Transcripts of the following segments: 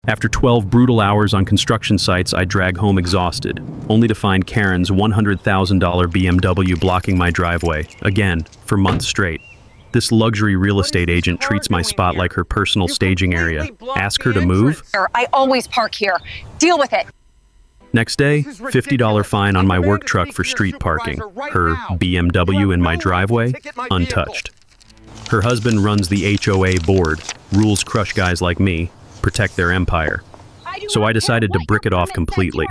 After 12 brutal hours on construction sites, I drag home exhausted, only to find Karen's $100,000 BMW blocking my driveway, again, for months straight. This luxury real estate agent treats my spot like her personal staging area. Ask her to move? I always park here. Deal with it. Next day, $50 fine on my work truck for street parking. Her BMW in my driveway, untouched. Her husband runs the HOA board. Rules crush guys like me, protect their empire. So I decided to brick it off completely.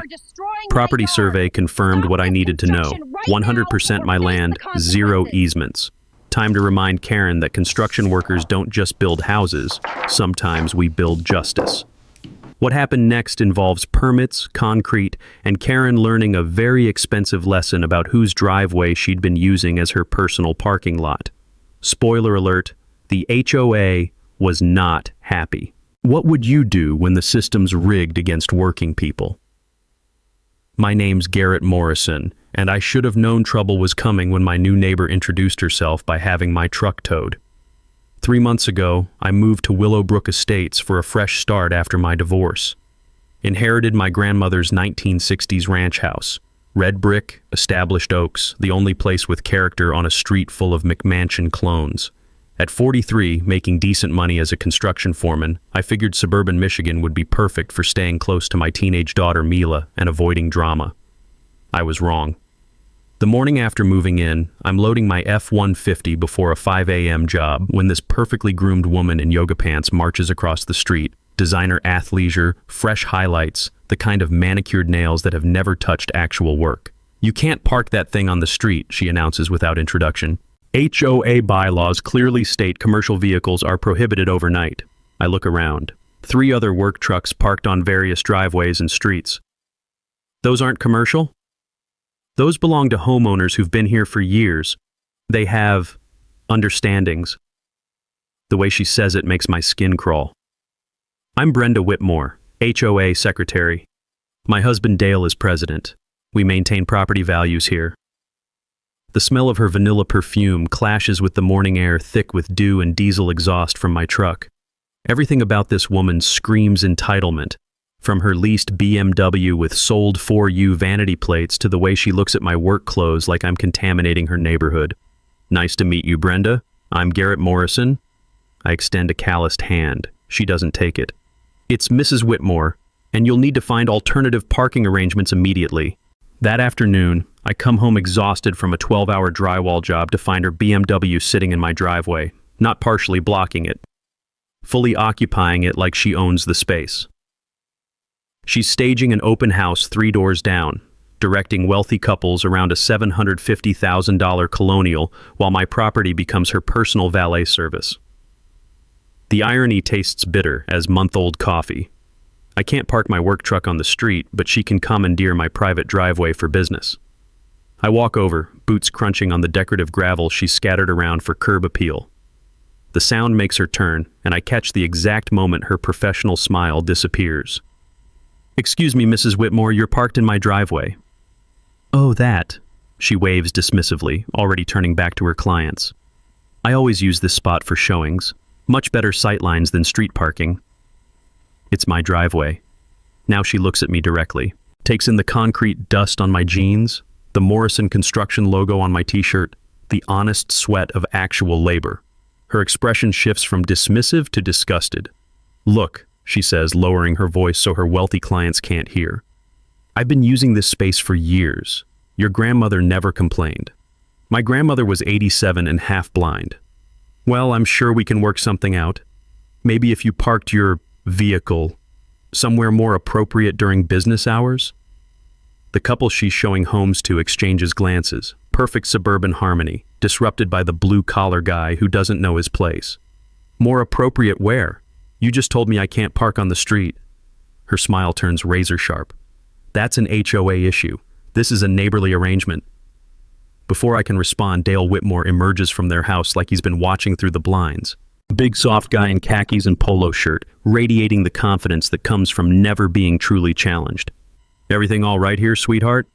Property survey confirmed what I needed to know. 100% my land, 0 easements. Time to remind Karen that construction workers don't just build houses. Sometimes we build justice. What happened next involves permits, concrete, and Karen learning a very expensive lesson about whose driveway she'd been using as her personal parking lot. Spoiler alert, the HOA was not happy. What would you do when the system's rigged against working people? My name's Garrett Morrison, and I should have known trouble was coming when my new neighbor introduced herself by having my truck towed. 3 months ago, I moved to Willowbrook Estates for a fresh start after my divorce. Inherited my grandmother's 1960s ranch house. Red brick, established oaks, the only place with character on a street full of McMansion clones. At 43, making decent money as a construction foreman, I figured suburban Michigan would be perfect for staying close to my teenage daughter Mila and avoiding drama. I was wrong. The morning after moving in, I'm loading my F-150 before a 5 a.m. job when this perfectly groomed woman in yoga pants marches across the street, designer athleisure, fresh highlights, the kind of manicured nails that have never touched actual work. "You can't park that thing on the street," she announces without introduction. HOA bylaws clearly state commercial vehicles are prohibited overnight. I look around. 3 other work trucks parked on various driveways and streets. Those aren't commercial? Those belong to homeowners who've been here for years. They have understandings. The way she says it makes my skin crawl. I'm Brenda Whitmore, HOA secretary. My husband Dale is president. We maintain property values here. The smell of her vanilla perfume clashes with the morning air thick with dew and diesel exhaust from my truck. Everything about this woman screams entitlement, from her leased BMW with sold for you vanity plates to the way she looks at my work clothes like I'm contaminating her neighborhood. "Nice to meet you, Brenda. I'm Garrett Morrison." I extend a calloused hand. She doesn't take it. "It's Mrs. Whitmore, and you'll need to find alternative parking arrangements immediately." That afternoon, I come home exhausted from a 12-hour drywall job to find her BMW sitting in my driveway, not partially blocking it, fully occupying it like she owns the space. She's staging an open house 3 doors down, directing wealthy couples around a $750,000 colonial while my property becomes her personal valet service. The irony tastes bitter as month-old coffee. I can't park my work truck on the street, but she can commandeer my private driveway for business. I walk over, boots crunching on the decorative gravel she's scattered around for curb appeal. The sound makes her turn, and I catch the exact moment her professional smile disappears. "Excuse me, Mrs. Whitmore, you're parked in my driveway." "Oh, that," she waves dismissively, already turning back to her clients. "I always use this spot for showings. Much better sightlines than street parking." It's my driveway. Now she looks at me directly, takes in the concrete dust on my jeans, the Morrison Construction logo on my t-shirt, the honest sweat of actual labor. Her expression shifts from dismissive to disgusted. "Look," she says, lowering her voice so her wealthy clients can't hear. "I've been using this space for years. Your grandmother never complained. My grandmother was 87 and half blind. Well, I'm sure we can work something out. Maybe if you parked your vehicle somewhere more appropriate during business hours." The couple she's showing homes to exchanges glances. Perfect suburban harmony, disrupted by the blue-collar guy who doesn't know his place. "More appropriate where? You just told me I can't park on the street." Her smile turns razor sharp. "That's an HOA issue. This is a neighborly arrangement." Before I can respond, Dale Whitmore emerges from their house like he's been watching through the blinds. A big soft guy in khakis and polo shirt, radiating the confidence that comes from never being truly challenged. "Everything all right here, sweetheart?"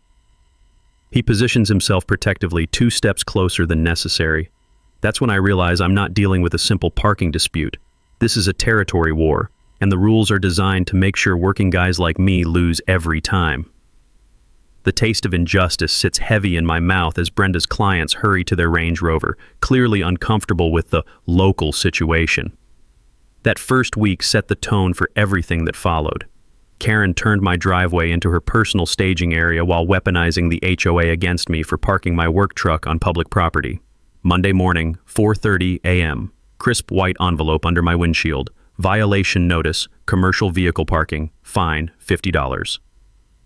He positions himself protectively 2 steps closer than necessary. That's when I realize I'm not dealing with a simple parking dispute. This is a territory war, and the rules are designed to make sure working guys like me lose every time. The taste of injustice sits heavy in my mouth as Brenda's clients hurry to their Range Rover, clearly uncomfortable with the local situation. That first week set the tone for everything that followed. Karen turned my driveway into her personal staging area while weaponizing the HOA against me for parking my work truck on public property. Monday morning, 4:30 a.m. Crisp white envelope under my windshield. Violation notice, commercial vehicle parking, fine, $50.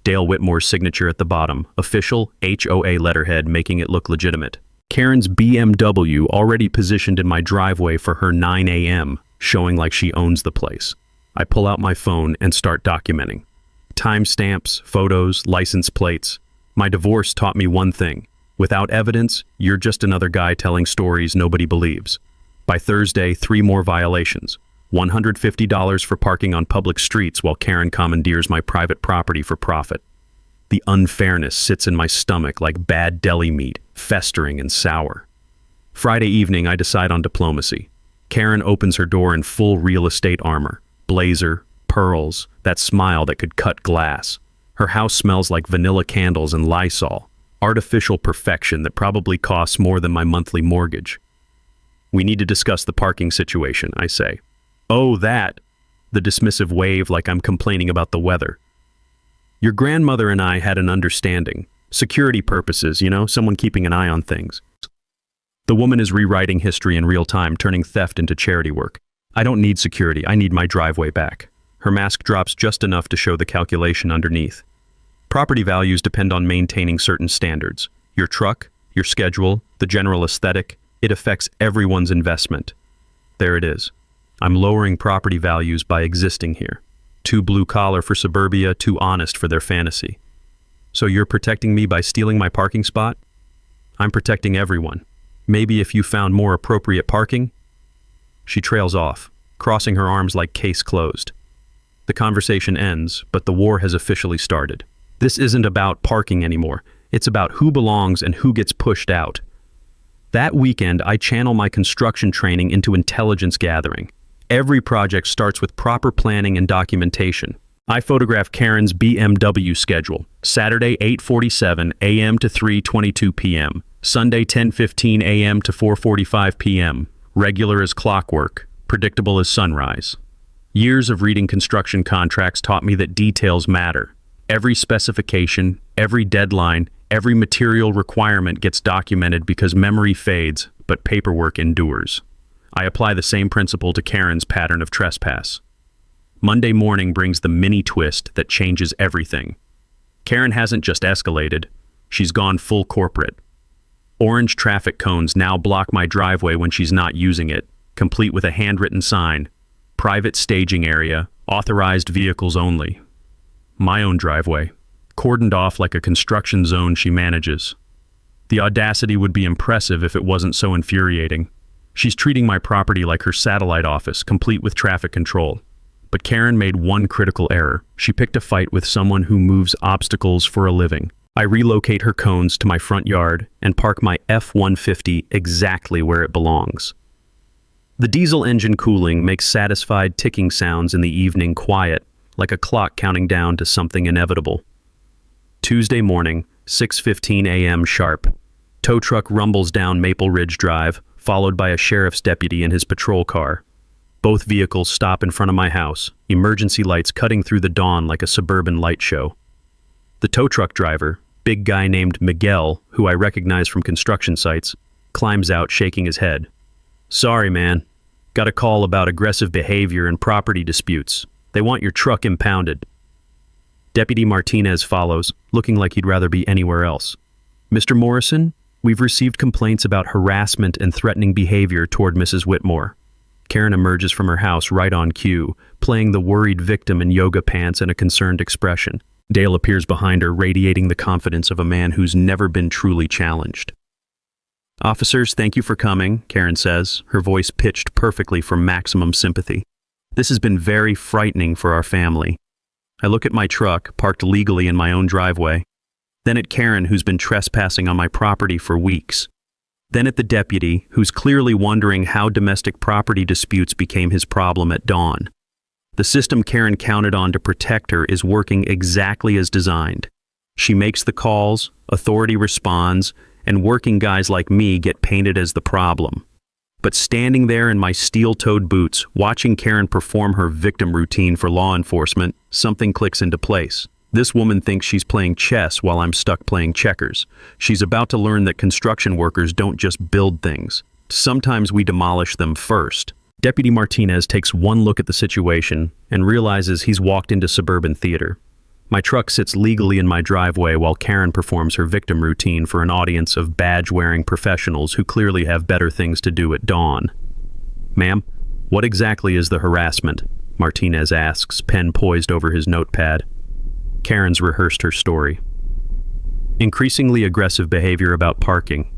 Dale Whitmore's signature at the bottom, official HOA letterhead making it look legitimate. Karen's BMW already positioned in my driveway for her 9 a.m., showing like she owns the place. I pull out my phone and start documenting. Timestamps, photos, license plates. My divorce taught me one thing. Without evidence, you're just another guy telling stories nobody believes. By Thursday, 3 more violations. $150 for parking on public streets while Karen commandeers my private property for profit. The unfairness sits in my stomach like bad deli meat, festering and sour. Friday evening, I decide on diplomacy. Karen opens her door in full real estate armor. Blazer, pearls, that smile that could cut glass. Her house smells like vanilla candles and Lysol. Artificial perfection that probably costs more than my monthly mortgage. We need to discuss the parking situation, I say. Oh, that. The dismissive wave like I'm complaining about the weather. Your grandmother and I had an understanding. Security purposes, someone keeping an eye on things. The woman is rewriting history in real time, turning theft into charity work. I don't need security, I need my driveway back. Her mask drops just enough to show the calculation underneath. Property values depend on maintaining certain standards. Your truck, your schedule, the general aesthetic, it affects everyone's investment. There it is. I'm lowering property values by existing here. Too blue collar for suburbia, too honest for their fantasy. So you're protecting me by stealing my parking spot? I'm protecting everyone. Maybe if you found more appropriate parking? She trails off, crossing her arms like case closed. The conversation ends, but the war has officially started. This isn't about parking anymore. It's about who belongs and who gets pushed out. That weekend, I channel my construction training into intelligence gathering. Every project starts with proper planning and documentation. I photograph Karen's BMW schedule. Saturday 8:47 a.m. to 3:22 p.m. Sunday 10:15 a.m. to 4:45 p.m. Regular as clockwork, predictable as sunrise. Years of reading construction contracts taught me that details matter. Every specification, every deadline, every material requirement gets documented because memory fades, but paperwork endures. I apply the same principle to Karen's pattern of trespass. Monday morning brings the mini twist that changes everything. Karen hasn't just escalated, she's gone full corporate. Orange traffic cones now block my driveway when she's not using it, complete with a handwritten sign, private staging area, authorized vehicles only. My own driveway, cordoned off like a construction zone she manages. The audacity would be impressive if it wasn't so infuriating. She's treating my property like her satellite office, complete with traffic control. But Karen made one critical error. She picked a fight with someone who moves obstacles for a living. I relocate her cones to my front yard and park my F-150 exactly where it belongs. The diesel engine cooling makes satisfied ticking sounds in the evening quiet, like a clock counting down to something inevitable. Tuesday morning, 6:15 a.m. sharp. Tow truck rumbles down Maple Ridge Drive, followed by a sheriff's deputy in his patrol car. Both vehicles stop in front of my house, emergency lights cutting through the dawn like a suburban light show. The tow truck driver, big guy named Miguel, who I recognize from construction sites, climbs out shaking his head. Sorry, man. Got a call about aggressive behavior and property disputes. They want your truck impounded. Deputy Martinez follows, looking like he'd rather be anywhere else. Mr. Morrison, we've received complaints about harassment and threatening behavior toward Mrs. Whitmore. Karen emerges from her house right on cue, playing the worried victim in yoga pants and a concerned expression. Dale appears behind her, radiating the confidence of a man who's never been truly challenged. Officers, thank you for coming, Karen says, her voice pitched perfectly for maximum sympathy. This has been very frightening for our family. I look at my truck, parked legally in my own driveway. Then at Karen, who's been trespassing on my property for weeks. Then at the deputy, who's clearly wondering how domestic property disputes became his problem at dawn. The system Karen counted on to protect her is working exactly as designed. She makes the calls, authority responds, and working guys like me get painted as the problem. But standing there in my steel-toed boots, watching Karen perform her victim routine for law enforcement, something clicks into place. This woman thinks she's playing chess while I'm stuck playing checkers. She's about to learn that construction workers don't just build things. Sometimes we demolish them first. Deputy Martinez takes one look at the situation and realizes he's walked into suburban theater. My truck sits legally in my driveway while Karen performs her victim routine for an audience of badge-wearing professionals who clearly have better things to do at dawn. "Ma'am, what exactly is the harassment?" Martinez asks, pen poised over his notepad. Karen's rehearsed her story. "Increasingly aggressive behavior about parking.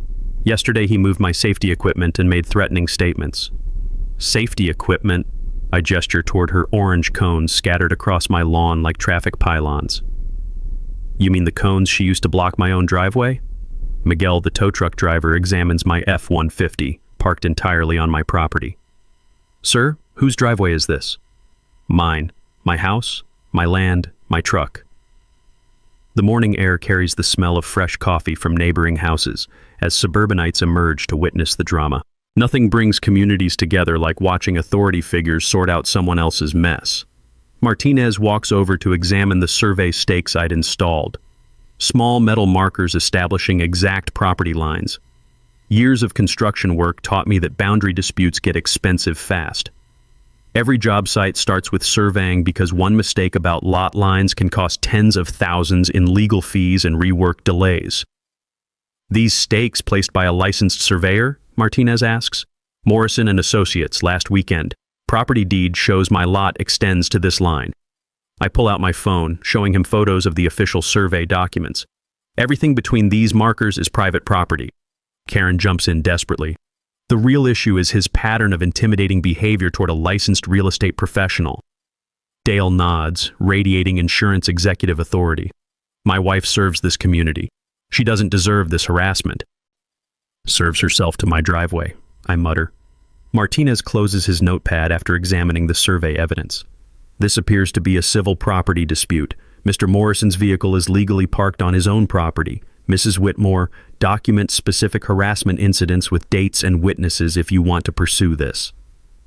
Yesterday he moved my safety equipment and made threatening statements." "Safety equipment?" I gesture toward her orange cones scattered across my lawn like traffic pylons. "You mean the cones she used to block my own driveway?" Miguel, the tow truck driver, examines my F-150, parked entirely on my property. "Sir, whose driveway is this?" "Mine. My house, my land, my truck." The morning air carries the smell of fresh coffee from neighboring houses as suburbanites emerge to witness the drama. Nothing brings communities together like watching authority figures sort out someone else's mess. Martinez walks over to examine the survey stakes I'd installed. Small metal markers establishing exact property lines. Years of construction work taught me that boundary disputes get expensive fast. Every job site starts with surveying because one mistake about lot lines can cost tens of thousands in legal fees and rework delays. "These stakes placed by a licensed surveyor?" Martinez asks. "Morrison and Associates, last weekend. Property deed shows my lot extends to this line." I pull out my phone, showing him photos of the official survey documents. "Everything between these markers is private property." Karen jumps in desperately. The real issue is his pattern of intimidating behavior toward a licensed real estate professional. Dale nods, radiating insurance executive authority. "My wife serves this community. She doesn't deserve this harassment." "Serves herself to my driveway," I mutter. Martinez closes his notepad after examining the survey evidence. "This appears to be a civil property dispute. Mr. Morrison's vehicle is legally parked on his own property. Mrs. Whitmore, document specific harassment incidents with dates and witnesses if you want to pursue this."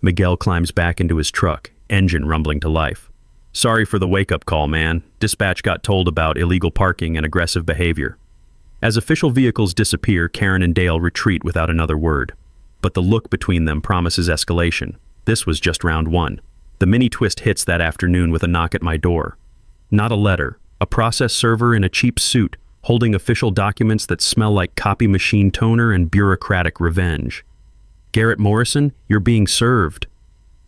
Miguel climbs back into his truck, engine rumbling to life. "Sorry for the wake-up call, man. Dispatch got told about illegal parking and aggressive behavior." As official vehicles disappear, Karen and Dale retreat without another word. But the look between them promises escalation. This was just round one. The mini twist hits that afternoon with a knock at my door. Not a letter, a process server in a cheap suit, holding official documents that smell like copy machine toner and bureaucratic revenge. "Garrett Morrison, you're being served."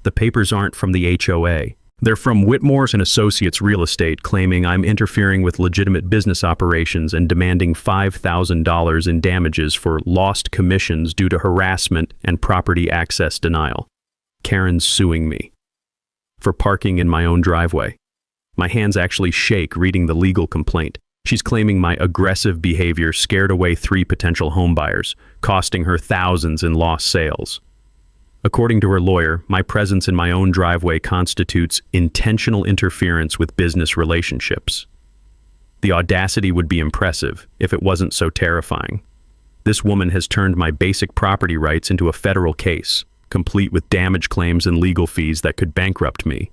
The papers aren't from the HOA. They're from Whitmore's and Associates Real Estate, claiming I'm interfering with legitimate business operations and demanding $5,000 in damages for lost commissions due to harassment and property access denial. Karen's suing me for parking in my own driveway. My hands actually shake reading the legal complaint. She's claiming my aggressive behavior scared away 3 potential homebuyers, costing her thousands in lost sales. According to her lawyer, my presence in my own driveway constitutes intentional interference with business relationships. The audacity would be impressive if it wasn't so terrifying. This woman has turned my basic property rights into a federal case, complete with damage claims and legal fees that could bankrupt me.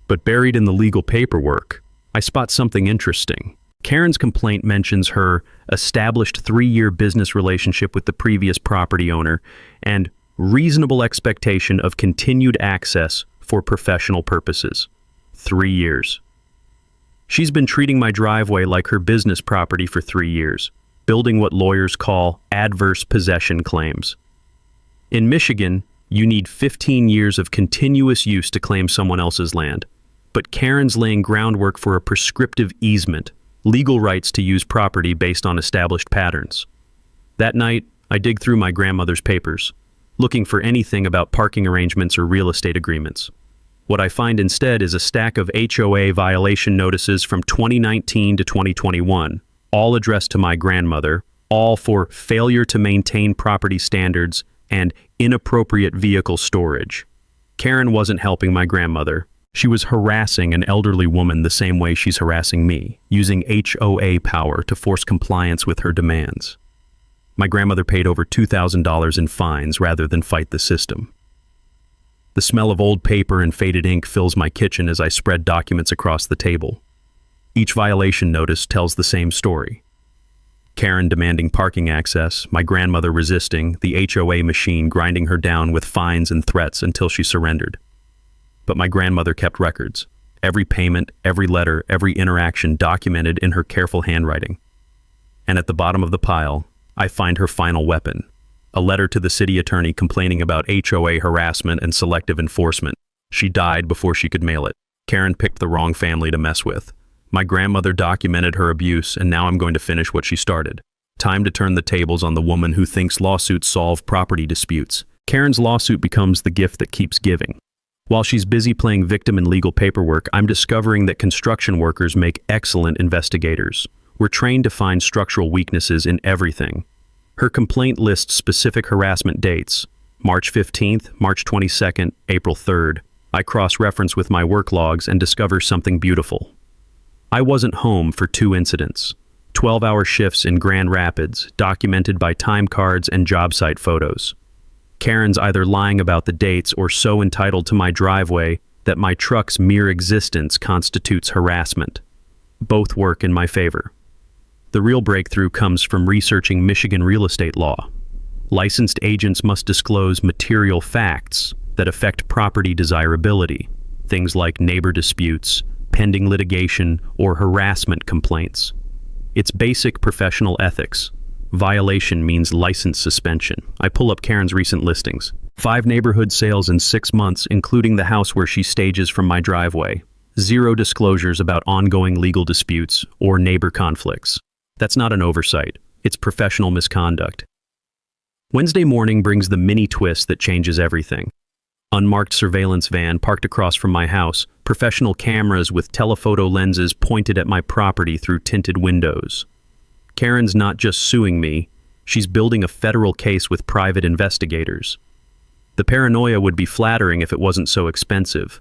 But buried in the legal paperwork, I spot something interesting. Karen's complaint mentions her established 3-year business relationship with the previous property owner and reasonable expectation of continued access for professional purposes. 3 years. She's been treating my driveway like her business property for 3 years, building what lawyers call adverse possession claims. In Michigan, you need 15 years of continuous use to claim someone else's land. But Karen's laying groundwork for a prescriptive easement, legal rights to use property based on established patterns. That night, I dig through my grandmother's papers, looking for anything about parking arrangements or real estate agreements. What I find instead is a stack of HOA violation notices from 2019 to 2021, all addressed to my grandmother, all for failure to maintain property standards and inappropriate vehicle storage. Karen wasn't helping my grandmother. She was harassing an elderly woman the same way she's harassing me, using HOA power to force compliance with her demands. My grandmother paid over $2,000 in fines rather than fight the system. The smell of old paper and faded ink fills my kitchen as I spread documents across the table. Each violation notice tells the same story. Karen demanding parking access, my grandmother resisting, the HOA machine grinding her down with fines and threats until she surrendered. But my grandmother kept records. Every payment, every letter, every interaction documented in her careful handwriting. And at the bottom of the pile, I find her final weapon. A letter to the city attorney complaining about HOA harassment and selective enforcement. She died before she could mail it. Karen picked the wrong family to mess with. My grandmother documented her abuse, and now I'm going to finish what she started. Time to turn the tables on the woman who thinks lawsuits solve property disputes. Karen's lawsuit becomes the gift that keeps giving. While she's busy playing victim in legal paperwork, I'm discovering that construction workers make excellent investigators. We're trained to find structural weaknesses in everything. Her complaint lists specific harassment dates: March 15th, March 22nd, April 3rd. I cross-reference with my work logs and discover something beautiful. I wasn't home for 2 incidents. 12-hour shifts in Grand Rapids, documented by time cards and job site photos. Karen's either lying about the dates or so entitled to my driveway that my truck's mere existence constitutes harassment. Both work in my favor. The real breakthrough comes from researching Michigan real estate law. Licensed agents must disclose material facts that affect property desirability, things like neighbor disputes, pending litigation, or harassment complaints. It's basic professional ethics. Violation means license suspension. I pull up Karen's recent listings. 5 neighborhood sales in 6 months, including the house where she stages from my driveway. 0 disclosures about ongoing legal disputes or neighbor conflicts. That's not an oversight. It's professional misconduct. Wednesday morning brings the mini twist that changes everything. Unmarked surveillance van parked across from my house, professional cameras with telephoto lenses pointed at my property through tinted windows. Karen's not just suing me, she's building a federal case with private investigators. The paranoia would be flattering if it wasn't so expensive.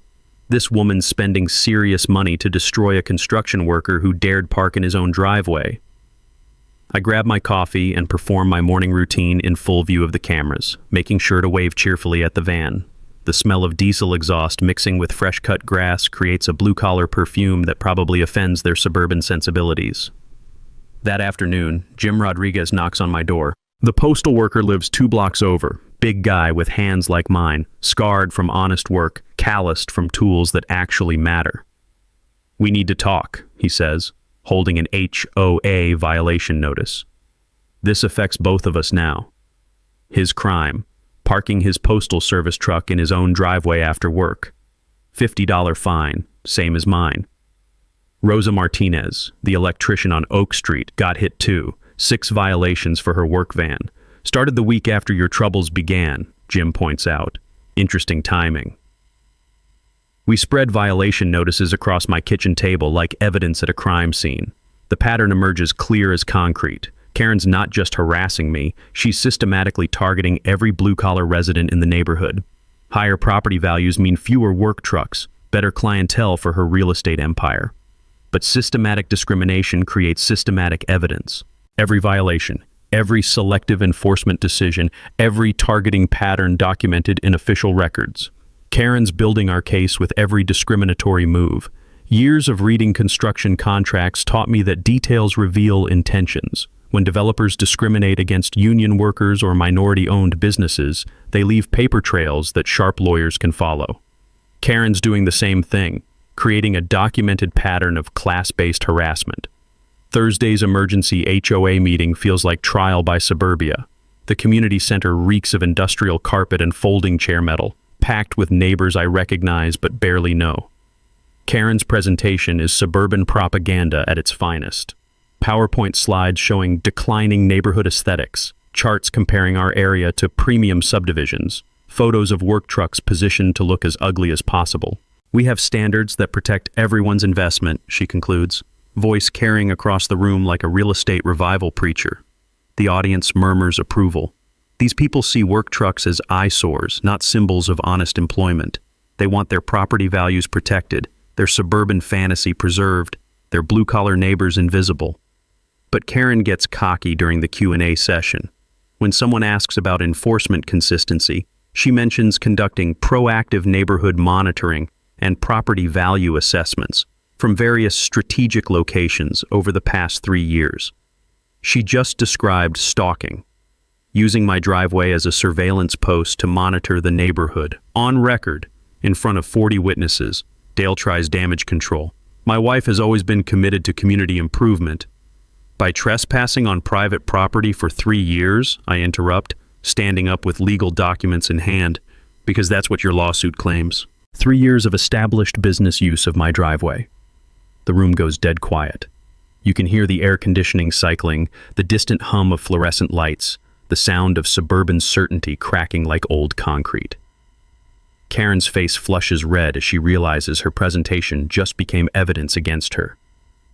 This woman's spending serious money to destroy a construction worker who dared park in his own driveway. I grab my coffee and perform my morning routine in full view of the cameras, making sure to wave cheerfully at the van. The smell of diesel exhaust mixing with fresh-cut grass creates a blue-collar perfume that probably offends their suburban sensibilities. That afternoon, Jim Rodriguez knocks on my door. The postal worker lives 2 blocks over. Big guy with hands like mine, scarred from honest work, calloused from tools that actually matter. "We need to talk," he says, holding an HOA violation notice. This affects both of us now. His crime: parking his postal service truck in his own driveway after work. $50 fine, same as mine. Rosa Martinez, the electrician on Oak Street, got hit too. 6 violations for her work van. Started the week after your troubles began, Jim points out. Interesting timing. We spread violation notices across my kitchen table like evidence at a crime scene. The pattern emerges clear as concrete. Karen's not just harassing me, she's systematically targeting every blue-collar resident in the neighborhood. Higher property values mean fewer work trucks, better clientele for her real estate empire. But systematic discrimination creates systematic evidence. Every violation, every selective enforcement decision, every targeting pattern documented in official records. Karen's building our case with every discriminatory move. Years of reading construction contracts taught me that details reveal intentions. When developers discriminate against union workers or minority-owned businesses, they leave paper trails that sharp lawyers can follow. Karen's doing the same thing, creating a documented pattern of class-based harassment. Thursday's emergency HOA meeting feels like trial by suburbia. The community center reeks of industrial carpet and folding chair metal, packed with neighbors I recognize but barely know. Karen's presentation is suburban propaganda at its finest. PowerPoint slides showing declining neighborhood aesthetics, charts comparing our area to premium subdivisions, photos of work trucks positioned to look as ugly as possible. "We have standards that protect everyone's investment," she concludes, voice carrying across the room like a real estate revival preacher. The audience murmurs approval. These people see work trucks as eyesores, not symbols of honest employment. They want their property values protected, their suburban fantasy preserved, their blue-collar neighbors invisible. But Karen gets cocky during the Q&A session. When someone asks about enforcement consistency, she mentions conducting proactive neighborhood monitoring and property value assessments from various strategic locations over the past 3 years. She just described stalking, using my driveway as a surveillance post to monitor the neighborhood. On record, in front of 40 witnesses, Dale tries damage control. My wife has always been committed to community improvement. By trespassing on private property for 3 years, I interrupt, standing up with legal documents in hand, because that's what your lawsuit claims. 3 years of established business use of my driveway. The room goes dead quiet. You can hear the air conditioning cycling, the distant hum of fluorescent lights, the sound of suburban certainty cracking like old concrete. Karen's face flushes red as she realizes her presentation just became evidence against her.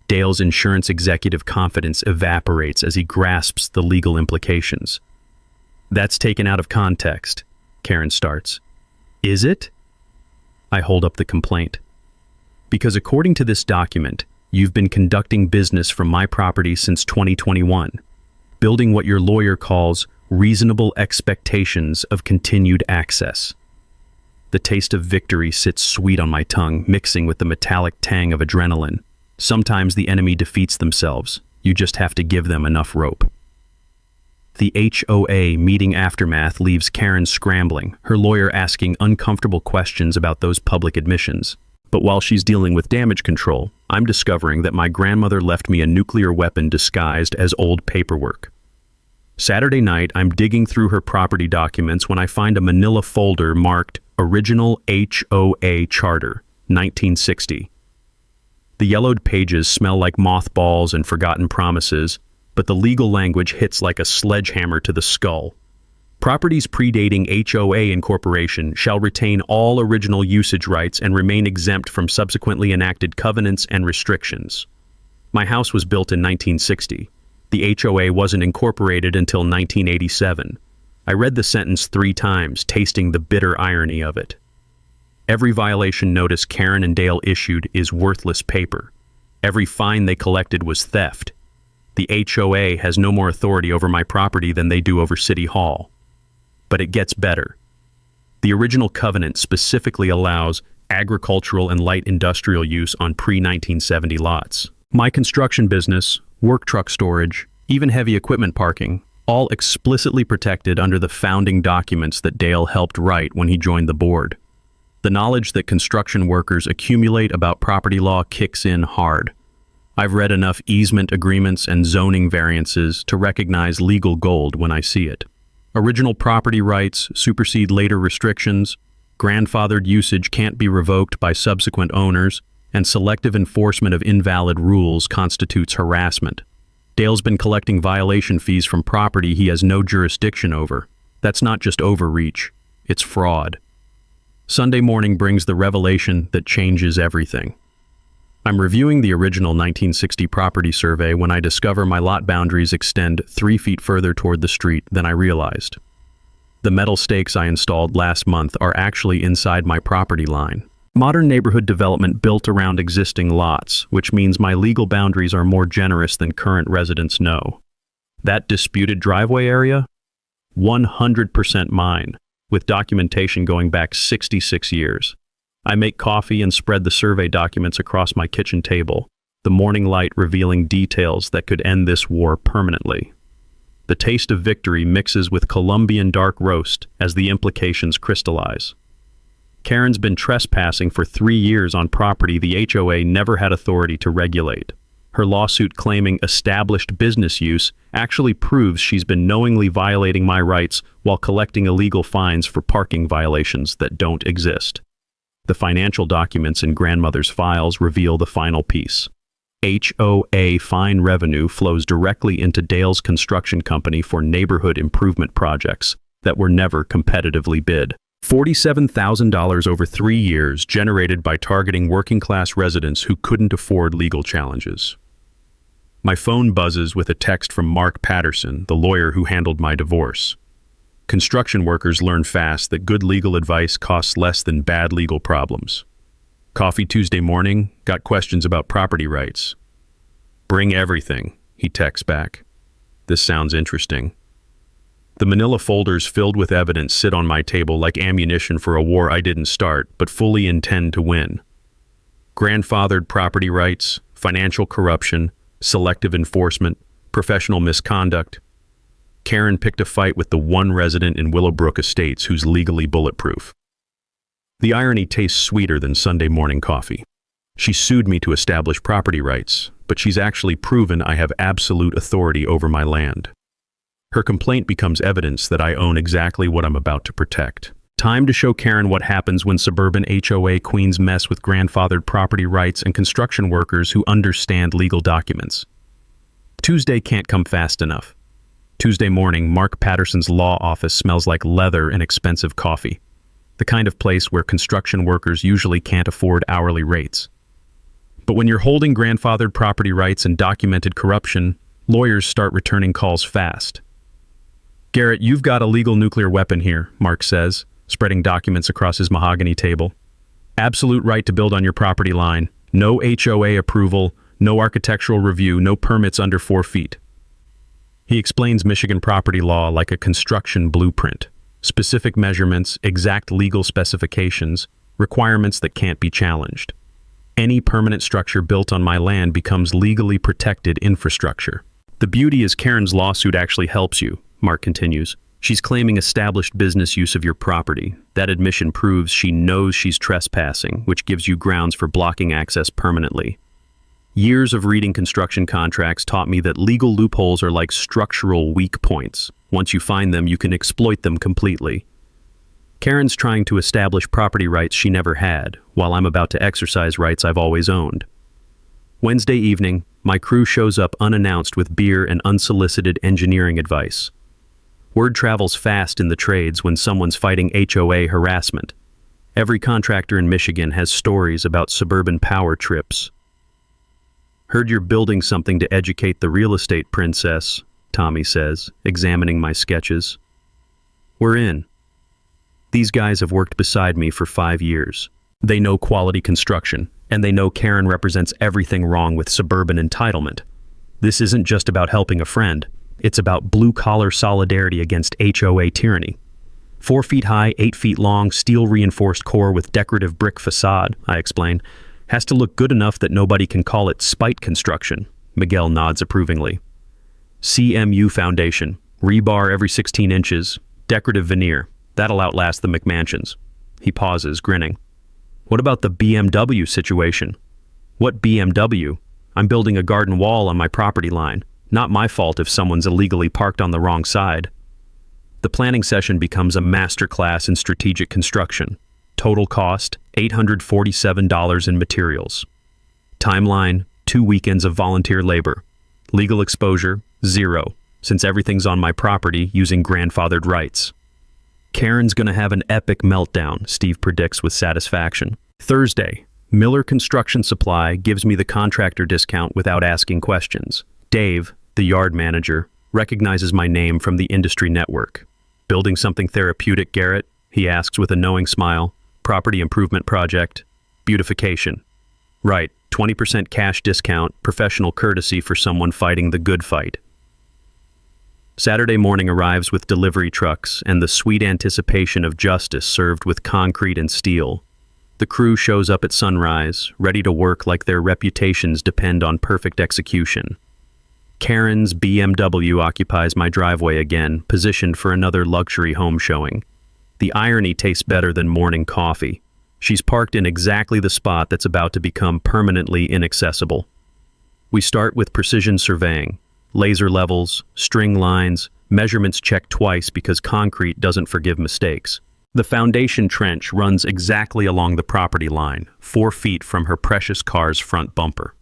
Dale's insurance executive confidence evaporates as he grasps the legal implications. That's taken out of context, Karen starts. Is it? I hold up the complaint. Because according to this document, you've been conducting business from my property since 2021, building what your lawyer calls reasonable expectations of continued access. The taste of victory sits sweet on my tongue, mixing with the metallic tang of adrenaline. Sometimes the enemy defeats themselves. You just have to give them enough rope. The HOA meeting aftermath leaves Karen scrambling, her lawyer asking uncomfortable questions about those public admissions. But while she's dealing with damage control, I'm discovering that my grandmother left me a nuclear weapon disguised as old paperwork. Saturday night, I'm digging through her property documents when I find a manila folder marked Original HOA Charter, 1960. The yellowed pages smell like mothballs and forgotten promises, but the legal language hits like a sledgehammer to the skull. Properties predating HOA incorporation shall retain all original usage rights and remain exempt from subsequently enacted covenants and restrictions. My house was built in 1960. The HOA wasn't incorporated until 1987. I read the sentence 3 times, tasting the bitter irony of it. Every violation notice Karen and Dale issued is worthless paper. Every fine they collected was theft. The HOA has no more authority over my property than they do over City Hall. But it gets better. The original covenant specifically allows agricultural and light industrial use on pre-1970 lots. My construction business, work truck storage, even heavy equipment parking, all explicitly protected under the founding documents that Dale helped write when he joined the board. The knowledge that construction workers accumulate about property law kicks in hard. I've read enough easement agreements and zoning variances to recognize legal gold when I see it. Original property rights supersede later restrictions, grandfathered usage can't be revoked by subsequent owners, and selective enforcement of invalid rules constitutes harassment. Dale's been collecting violation fees from property he has no jurisdiction over. That's not just overreach, it's fraud. Sunday morning brings the revelation that changes everything. I'm reviewing the original 1960 property survey when I discover my lot boundaries extend 3 feet further toward the street than I realized. The metal stakes I installed last month are actually inside my property line. Modern neighborhood development built around existing lots, which means my legal boundaries are more generous than current residents know. That disputed driveway area? 100% mine, with documentation going back 66 years. I make coffee and spread the survey documents across my kitchen table, the morning light revealing details that could end this war permanently. The taste of victory mixes with Colombian dark roast as the implications crystallize. Karen's been trespassing for 3 years on property the HOA never had authority to regulate. Her lawsuit claiming established business use actually proves she's been knowingly violating my rights while collecting illegal fines for parking violations that don't exist. The financial documents in grandmother's files reveal the final piece. HOA fine revenue flows directly into Dale's construction company for neighborhood improvement projects that were never competitively bid. $47,000 over 3 years generated by targeting working-class residents who couldn't afford legal challenges. My phone buzzes with a text from Mark Patterson, the lawyer who handled my divorce. Construction workers learn fast that good legal advice costs less than bad legal problems. Coffee Tuesday morning, got questions about property rights. Bring everything, he texts back. This sounds interesting. The manila folders filled with evidence sit on my table like ammunition for a war I didn't start, but fully intend to win. Grandfathered property rights, financial corruption, selective enforcement, professional misconduct. Karen picked a fight with the one resident in Willowbrook Estates who's legally bulletproof. The irony tastes sweeter than Sunday morning coffee. She sued me to establish property rights, but she's actually proven I have absolute authority over my land. Her complaint becomes evidence that I own exactly what I'm about to protect. Time to show Karen what happens when suburban HOA queens mess with grandfathered property rights and construction workers who understand legal documents. Tuesday can't come fast enough. Tuesday morning, Mark Patterson's law office smells like leather and expensive coffee, the kind of place where construction workers usually can't afford hourly rates. But when you're holding grandfathered property rights and documented corruption, lawyers start returning calls fast. Garrett, you've got a legal nuclear weapon here, Mark says, spreading documents across his mahogany table. Absolute right to build on your property line. No HOA approval, no architectural review, no permits under 4 feet. He explains Michigan property law like a construction blueprint. Specific measurements, exact legal specifications, requirements that can't be challenged. Any permanent structure built on my land becomes legally protected infrastructure. The beauty is Karen's lawsuit actually helps you, Mark continues. She's claiming established business use of your property. That admission proves she knows she's trespassing, which gives you grounds for blocking access permanently. Years of reading construction contracts taught me that legal loopholes are like structural weak points. Once you find them, you can exploit them completely. Karen's trying to establish property rights she never had, while I'm about to exercise rights I've always owned. Wednesday evening, my crew shows up unannounced with beer and unsolicited engineering advice. Word travels fast in the trades when someone's fighting HOA harassment. Every contractor in Michigan has stories about suburban power trips. Heard you're building something to educate the real estate princess, Tommy says, examining my sketches. We're in. These guys have worked beside me for 5 years. They know quality construction, and they know Karen represents everything wrong with suburban entitlement. This isn't just about helping a friend. It's about blue-collar solidarity against HOA tyranny. 4 feet high, 8 feet long, steel-reinforced core with decorative brick facade, I explain. Has to look good enough that nobody can call it spite construction. Miguel nods approvingly. CMU foundation, rebar every 16 inches, decorative veneer. That'll outlast the McMansions. He pauses, grinning. What about the BMW situation? What BMW? I'm building a garden wall on my property line. Not my fault if someone's illegally parked on the wrong side. The planning session becomes a masterclass in strategic construction. Total cost, $847 in materials. Timeline, 2 weekends of volunteer labor. Legal exposure, 0, since everything's on my property using grandfathered rights. Karen's gonna have an epic meltdown, Steve predicts with satisfaction. Thursday, Miller Construction Supply gives me the contractor discount without asking questions. Dave, the yard manager, recognizes my name from the industry network. Building something therapeutic, Garrett? He asks with a knowing smile. Property improvement project. Beautification. Right, 20% cash discount, professional courtesy for someone fighting the good fight. Saturday morning arrives with delivery trucks and the sweet anticipation of justice served with concrete and steel. The crew shows up at sunrise, ready to work like their reputations depend on perfect execution. Karen's BMW occupies my driveway again, positioned for another luxury home showing. The irony tastes better than morning coffee. She's parked in exactly the spot that's about to become permanently inaccessible. We start with precision surveying. Laser levels, string lines, measurements checked twice because concrete doesn't forgive mistakes. The foundation trench runs exactly along the property line, 4 feet from her precious car's front bumper.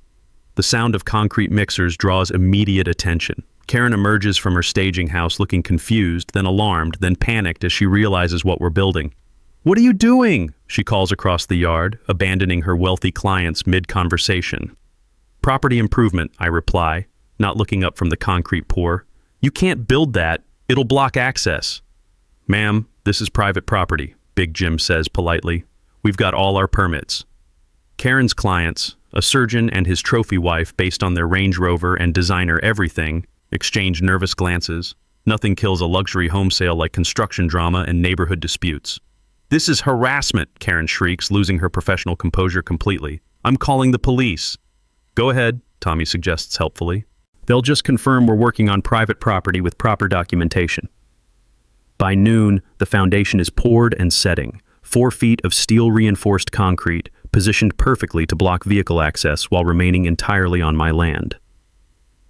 The sound of concrete mixers draws immediate attention. Karen emerges from her staging house looking confused, then alarmed, then panicked as she realizes what we're building. "What are you doing?" she calls across the yard, abandoning her wealthy clients mid-conversation. "Property improvement," I reply, not looking up from the concrete pour. "You can't build that. It'll block access." Ma'am, this is private property, Big Jim says politely. We've got all our permits. Karen's clients, a surgeon and his trophy wife based on their Range Rover and designer everything, exchange nervous glances. Nothing kills a luxury home sale like construction drama and neighborhood disputes. This is harassment, Karen shrieks, losing her professional composure completely. I'm calling the police. Go ahead, Tommy suggests helpfully. They'll just confirm we're working on private property with proper documentation. By noon, the foundation is poured and setting. 4 feet of steel-reinforced concrete, positioned perfectly to block vehicle access while remaining entirely on my land.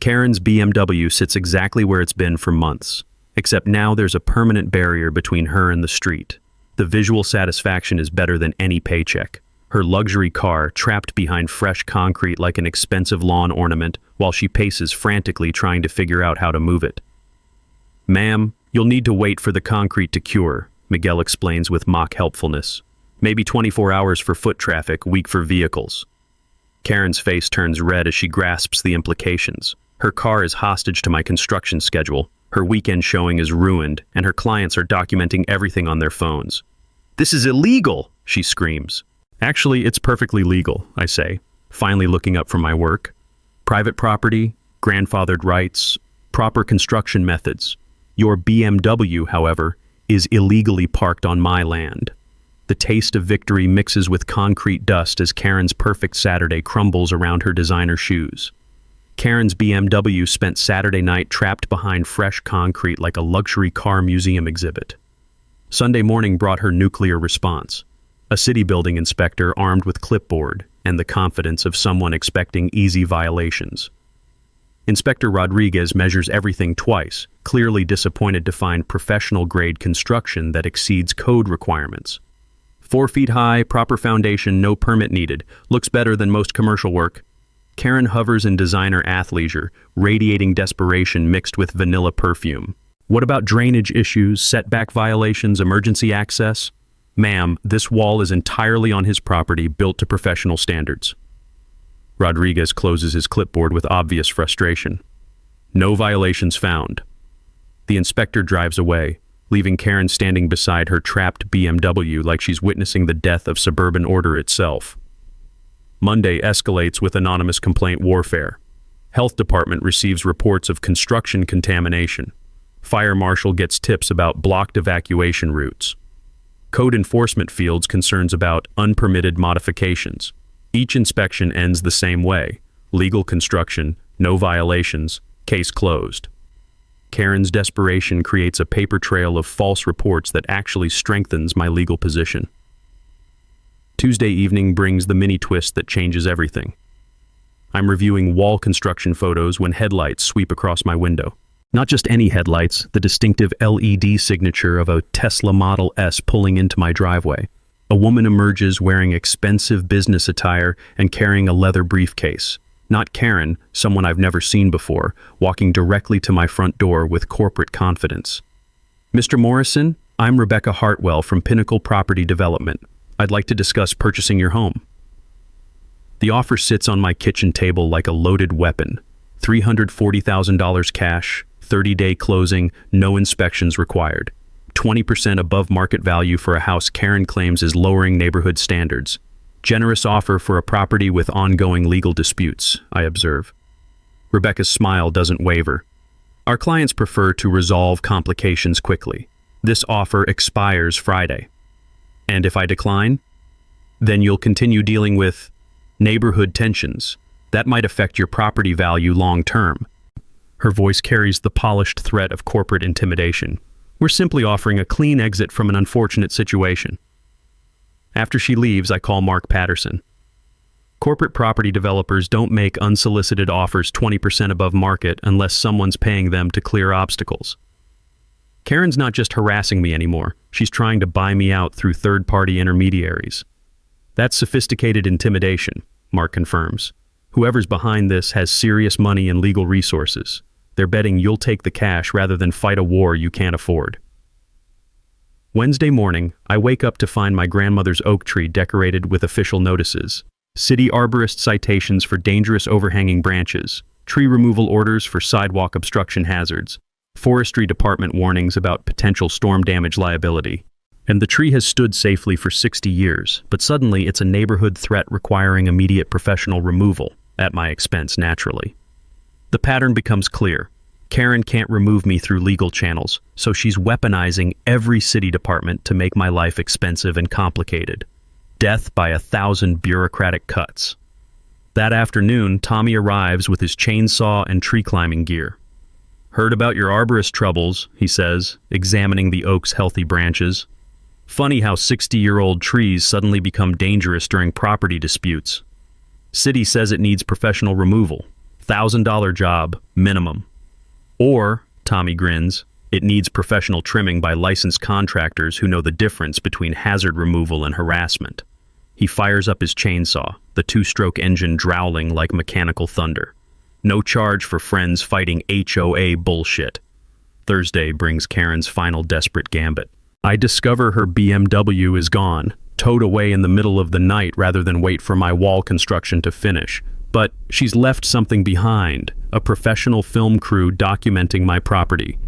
Karen's BMW sits exactly where it's been for months, except now there's a permanent barrier between her and the street. The visual satisfaction is better than any paycheck. Her luxury car trapped behind fresh concrete like an expensive lawn ornament while she paces frantically trying to figure out how to move it. Ma'am, you'll need to wait for the concrete to cure, Miguel explains with mock helpfulness. Maybe 24 hours for foot traffic, week for vehicles. Karen's face turns red as she grasps the implications. Her car is hostage to my construction schedule, her weekend showing is ruined, and her clients are documenting everything on their phones. This is illegal, she screams. Actually, it's perfectly legal, I say, finally looking up from my work. Private property, grandfathered rights, proper construction methods. Your BMW, however, is illegally parked on my land. The taste of victory mixes with concrete dust as Karen's perfect Saturday crumbles around her designer shoes. Karen's BMW spent Saturday night trapped behind fresh concrete like a luxury car museum exhibit. Sunday morning brought her nuclear response. A city building inspector armed with clipboard and the confidence of someone expecting easy violations. Inspector Rodriguez measures everything twice, clearly disappointed to find professional-grade construction that exceeds code requirements. 4 feet high, proper foundation, no permit needed. Looks better than most commercial work. Karen hovers in designer athleisure, radiating desperation mixed with vanilla perfume. What about drainage issues, setback violations, emergency access? Ma'am, this wall is entirely on his property, built to professional standards. Rodriguez closes his clipboard with obvious frustration. No violations found. The inspector drives away, leaving Karen standing beside her trapped BMW like she's witnessing the death of suburban order itself. Monday escalates with anonymous complaint warfare. Health department receives reports of construction contamination. Fire marshal gets tips about blocked evacuation routes. Code enforcement fields concerns about unpermitted modifications. Each inspection ends the same way. Legal construction, no violations, case closed. Karen's desperation creates a paper trail of false reports that actually strengthens my legal position. Tuesday evening brings the mini twist that changes everything. I'm reviewing wall construction photos when headlights sweep across my window. Not just any headlights, the distinctive LED signature of a Tesla Model S pulling into my driveway. A woman emerges wearing expensive business attire and carrying a leather briefcase. Not Karen, someone I've never seen before, walking directly to my front door with corporate confidence. Mr. Morrison, I'm Rebecca Hartwell from Pinnacle Property Development. I'd like to discuss purchasing your home. The offer sits on my kitchen table like a loaded weapon. $340,000 cash, 30-day closing, no inspections required. 20% above market value for a house Karen claims is lowering neighborhood standards. Generous offer for a property with ongoing legal disputes, I observe. Rebecca's smile doesn't waver. Our clients prefer to resolve complications quickly. This offer expires Friday. And if I decline, then you'll continue dealing with neighborhood tensions. That might affect your property value long term. Her voice carries the polished threat of corporate intimidation. We're simply offering a clean exit from an unfortunate situation. After she leaves, I call Mark Patterson. Corporate property developers don't make unsolicited offers 20% above market unless someone's paying them to clear obstacles. Karen's not just harassing me anymore. She's trying to buy me out through third-party intermediaries. That's sophisticated intimidation, Mark confirms. Whoever's behind this has serious money and legal resources. They're betting you'll take the cash rather than fight a war you can't afford. Wednesday morning, I wake up to find my grandmother's oak tree decorated with official notices. City arborist citations for dangerous overhanging branches, tree removal orders for sidewalk obstruction hazards, forestry department warnings about potential storm damage liability. And the tree has stood safely for 60 years, but suddenly it's a neighborhood threat requiring immediate professional removal, at my expense naturally. The pattern becomes clear. Karen can't remove me through legal channels, so she's weaponizing every city department to make my life expensive and complicated. Death by 1,000 bureaucratic cuts. That afternoon, Tommy arrives with his chainsaw and tree climbing gear. "Heard about your arborist troubles," he says, examining the oak's healthy branches. "Funny how 60-year-old trees suddenly become dangerous during property disputes. City says it needs professional removal. $1,000 job, minimum. Or," Tommy grins, "it needs professional trimming by licensed contractors who know the difference between hazard removal and harassment." He fires up his chainsaw, the two-stroke engine growling like mechanical thunder. No charge for friends fighting HOA bullshit. Thursday brings Karen's final desperate gambit. I discover her BMW is gone, towed away in the middle of the night rather than wait for my wall construction to finish. But she's left something behind, a professional film crew documenting my property.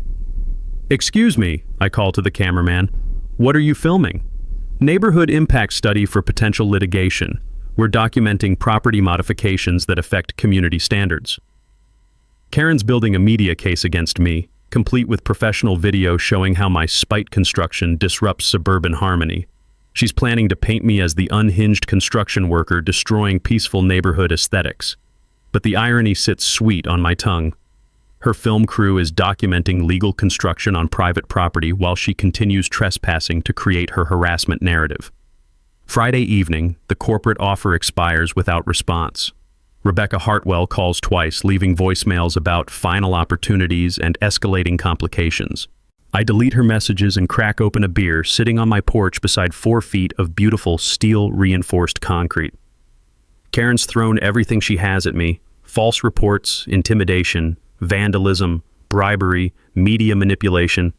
"Excuse me," I call to the cameraman. "What are you filming?" "Neighborhood impact study for potential litigation. We're documenting property modifications that affect community standards." Karen's building a media case against me, complete with professional video showing how my spite construction disrupts suburban harmony. She's planning to paint me as the unhinged construction worker destroying peaceful neighborhood aesthetics. But the irony sits sweet on my tongue. Her film crew is documenting legal construction on private property while she continues trespassing to create her harassment narrative. Friday evening, the corporate offer expires without response. Rebecca Hartwell calls twice, leaving voicemails about final opportunities and escalating complications. I delete her messages and crack open a beer, sitting on my porch beside 4 feet of beautiful steel-reinforced concrete. Karen's thrown everything she has at me: false reports, intimidation, vandalism, bribery, media manipulation,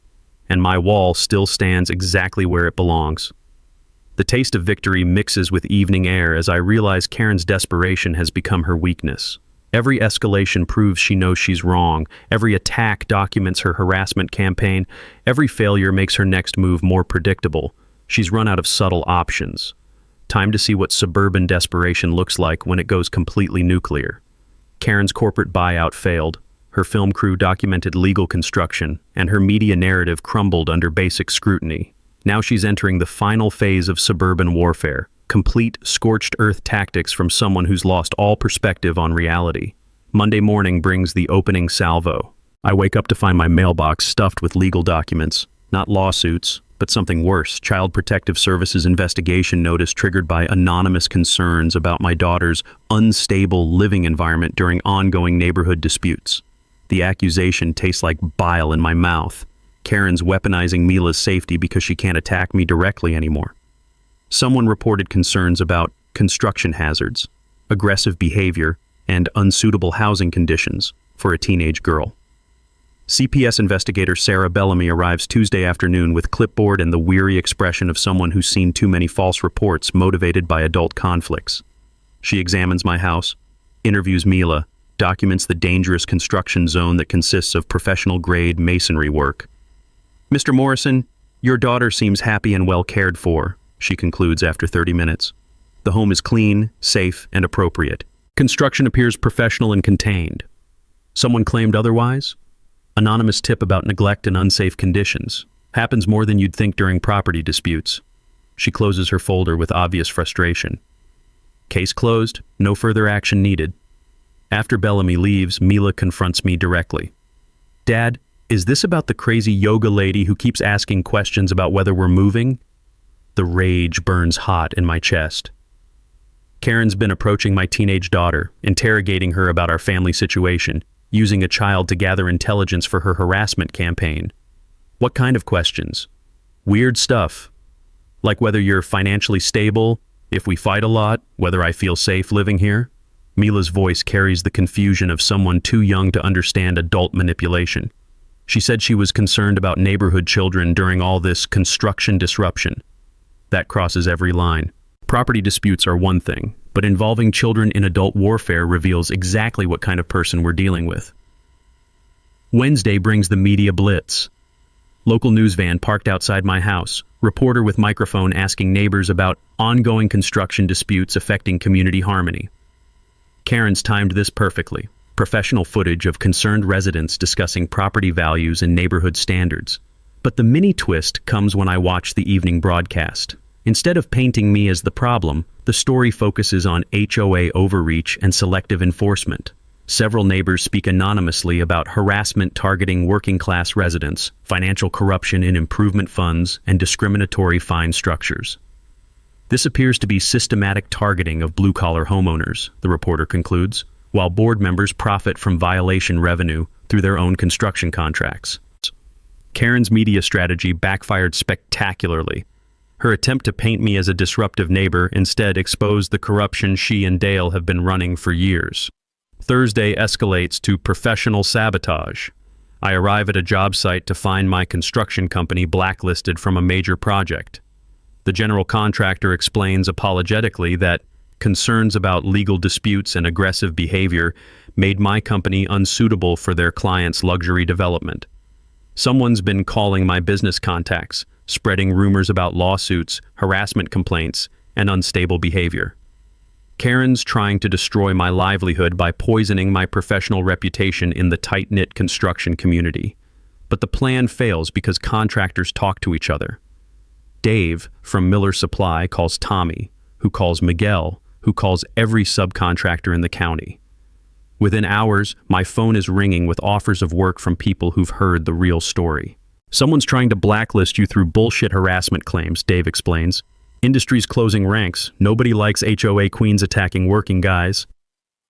and my wall still stands exactly where it belongs. The taste of victory mixes with evening air as I realize Karen's desperation has become her weakness. Every escalation proves she knows she's wrong. Every attack documents her harassment campaign. Every failure makes her next move more predictable. She's run out of subtle options. Time to see what suburban desperation looks like when it goes completely nuclear. Karen's corporate buyout failed. Her film crew documented legal construction, and her media narrative crumbled under basic scrutiny. Now she's entering the final phase of suburban warfare, complete scorched earth tactics from someone who's lost all perspective on reality. Monday morning brings the opening salvo. I wake up to find my mailbox stuffed with legal documents, not lawsuits, but something worse: Child Protective Services investigation notice triggered by anonymous concerns about my daughter's unstable living environment during ongoing neighborhood disputes. The accusation tastes like bile in my mouth. Karen's weaponizing Mila's safety because she can't attack me directly anymore. Someone reported concerns about construction hazards, aggressive behavior, and unsuitable housing conditions for a teenage girl. CPS investigator Sarah Bellamy arrives Tuesday afternoon with clipboard and the weary expression of someone who's seen too many false reports motivated by adult conflicts. She examines my house, interviews Mila, documents the dangerous construction zone that consists of professional-grade masonry work. "Mr. Morrison, your daughter seems happy and well cared for," she concludes after 30 minutes. "The home is clean, safe, and appropriate. Construction appears professional and contained." Someone claimed otherwise? Anonymous tip about neglect and unsafe conditions. Happens more than you'd think during property disputes. She closes her folder with obvious frustration. Case closed, no further action needed. After Bellamy leaves, Mila confronts me directly. "Dad, is this about the crazy yoga lady who keeps asking questions about whether we're moving?" The rage burns hot in my chest. Karen's been approaching my teenage daughter, interrogating her about our family situation, using a child to gather intelligence for her harassment campaign. What kind of questions? Weird stuff. Like whether you're financially stable, if we fight a lot, whether I feel safe living here. Mila's voice carries the confusion of someone too young to understand adult manipulation. She said she was concerned about neighborhood children during all this construction disruption. That crosses every line. Property disputes are one thing, but involving children in adult warfare reveals exactly what kind of person we're dealing with. Wednesday brings the media blitz. Local news van parked outside my house. Reporter with microphone asking neighbors about ongoing construction disputes affecting community harmony. Karen's timed this perfectly. Professional footage of concerned residents discussing property values and neighborhood standards. But the mini twist comes when I watch the evening broadcast. Instead of painting me as the problem, the story focuses on HOA overreach and selective enforcement. Several neighbors speak anonymously about harassment targeting working-class residents, financial corruption in improvement funds, and discriminatory fine structures. This appears to be systematic targeting of blue-collar homeowners, the reporter concludes, while board members profit from violation revenue through their own construction contracts. Karen's media strategy backfired spectacularly. Her attempt to paint me as a disruptive neighbor instead exposed the corruption she and Dale have been running for years. Thursday escalates to professional sabotage. I arrive at a job site to find my construction company blacklisted from a major project. The general contractor explains apologetically that concerns about legal disputes and aggressive behavior made my company unsuitable for their client's luxury development. Someone's been calling my business contacts, spreading rumors about lawsuits, harassment complaints, and unstable behavior. Karen's trying to destroy my livelihood by poisoning my professional reputation in the tight-knit construction community. But the plan fails because contractors talk to each other. Dave from Miller Supply calls Tommy, who calls Miguel, who calls every subcontractor in the county. Within hours, my phone is ringing with offers of work from people who've heard the real story. Someone's trying to blacklist you through bullshit harassment claims, Dave explains. Industry's closing ranks. Nobody likes HOA queens attacking working guys.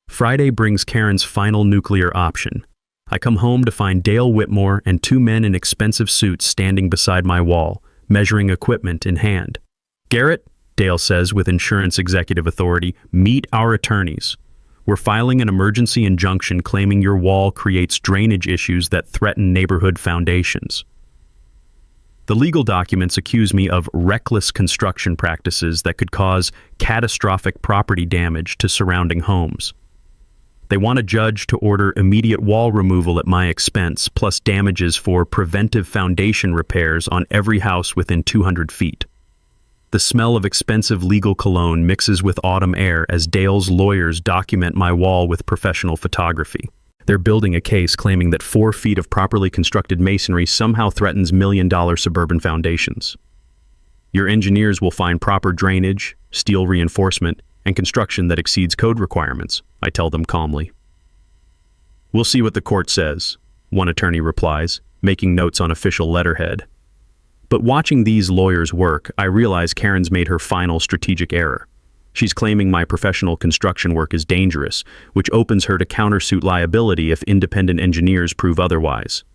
Friday brings Karen's final nuclear option. I come home to find Dale Whitmore and two men in expensive suits standing beside my wall, measuring equipment in hand. Garrett, Dale says with insurance executive authority, meet our attorneys. We're filing an emergency injunction claiming your wall creates drainage issues that threaten neighborhood foundations. The legal documents accuse me of reckless construction practices that could cause catastrophic property damage to surrounding homes. They want a judge to order immediate wall removal at my expense, plus damages for preventive foundation repairs on every house within 200 feet. The smell of expensive legal cologne mixes with autumn air as Dale's lawyers document my wall with professional photography. They're building a case claiming that 4 feet of properly constructed masonry somehow threatens million-dollar suburban foundations. Your engineers will find proper drainage, steel reinforcement, and construction that exceeds code requirements, I tell them calmly. We'll see what the court says, one attorney replies, making notes on official letterhead. But watching these lawyers work, I realize Karen's made her final strategic error. She's claiming my professional construction work is dangerous, which opens her to countersuit liability if independent engineers prove otherwise.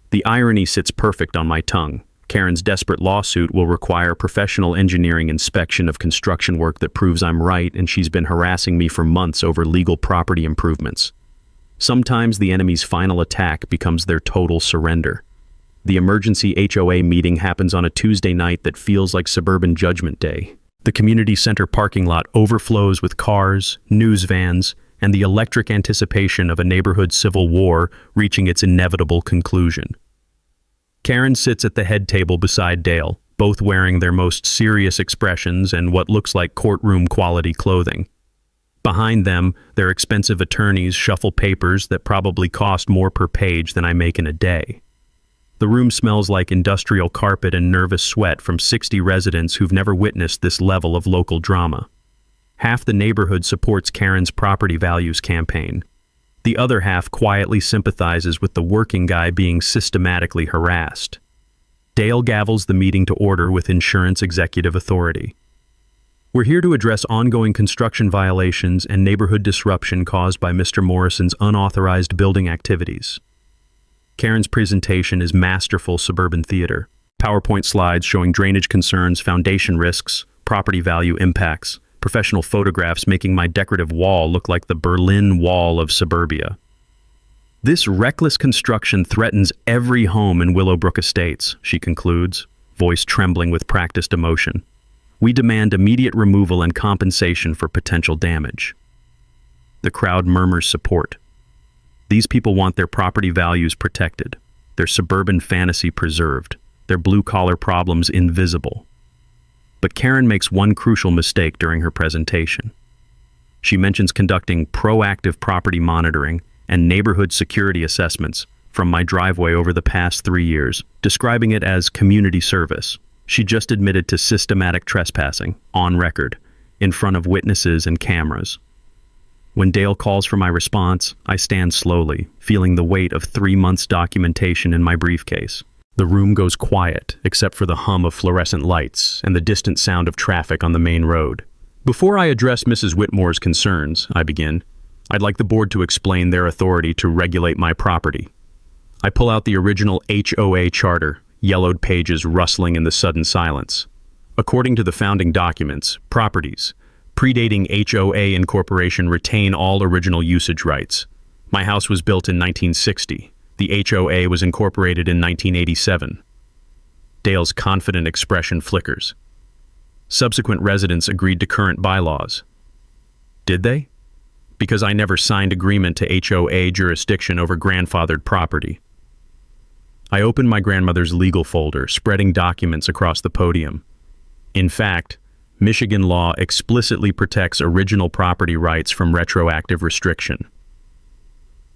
The irony sits perfect on my tongue. Karen's desperate lawsuit will require professional engineering inspection of construction work that proves I'm right, and she's been harassing me for months over legal property improvements. Sometimes the enemy's final attack becomes their total surrender. The emergency HOA meeting happens on a Tuesday night that feels like suburban Judgment Day. The community center parking lot overflows with cars, news vans, and the electric anticipation of a neighborhood civil war reaching its inevitable conclusion. Karen sits at the head table beside Dale, both wearing their most serious expressions and what looks like courtroom-quality clothing. Behind them, their expensive attorneys shuffle papers that probably cost more per page than I make in a day. The room smells like industrial carpet and nervous sweat from 60 residents who've never witnessed this level of local drama. Half the neighborhood supports Karen's property values campaign. The other half quietly sympathizes with the working guy being systematically harassed. Dale gavels the meeting to order with insurance executive authority. We're here to address ongoing construction violations and neighborhood disruption caused by Mr. Morrison's unauthorized building activities. Karen's presentation is masterful suburban theater. PowerPoint slides showing drainage concerns, foundation risks, property value impacts, professional photographs making my decorative wall look like the Berlin Wall of suburbia. This reckless construction threatens every home in Willowbrook Estates, she concludes, voice trembling with practiced emotion. We demand immediate removal and compensation for potential damage. The crowd murmurs support. These people want their property values protected, their suburban fantasy preserved, their blue-collar problems invisible. But Karen makes one crucial mistake during her presentation. She mentions conducting proactive property monitoring and neighborhood security assessments from my driveway over the past 3 years, describing it as community service. She just admitted to systematic trespassing, on record, in front of witnesses and cameras. When Dale calls for my response, I stand slowly, feeling the weight of 3 months' documentation in my briefcase. The room goes quiet, except for the hum of fluorescent lights and the distant sound of traffic on the main road. Before I address Mrs. Whitmore's concerns, I begin, I'd like the board to explain their authority to regulate my property. I pull out the original HOA charter, yellowed pages rustling in the sudden silence. According to the founding documents, properties predating HOA incorporation retain all original usage rights. My house was built in 1960. The HOA was incorporated in 1987. Dale's confident expression flickers. Subsequent residents agreed to current bylaws. Did they? Because I never signed agreement to HOA jurisdiction over grandfathered property. I opened my grandmother's legal folder, spreading documents across the podium. In fact, Michigan law explicitly protects original property rights from retroactive restriction.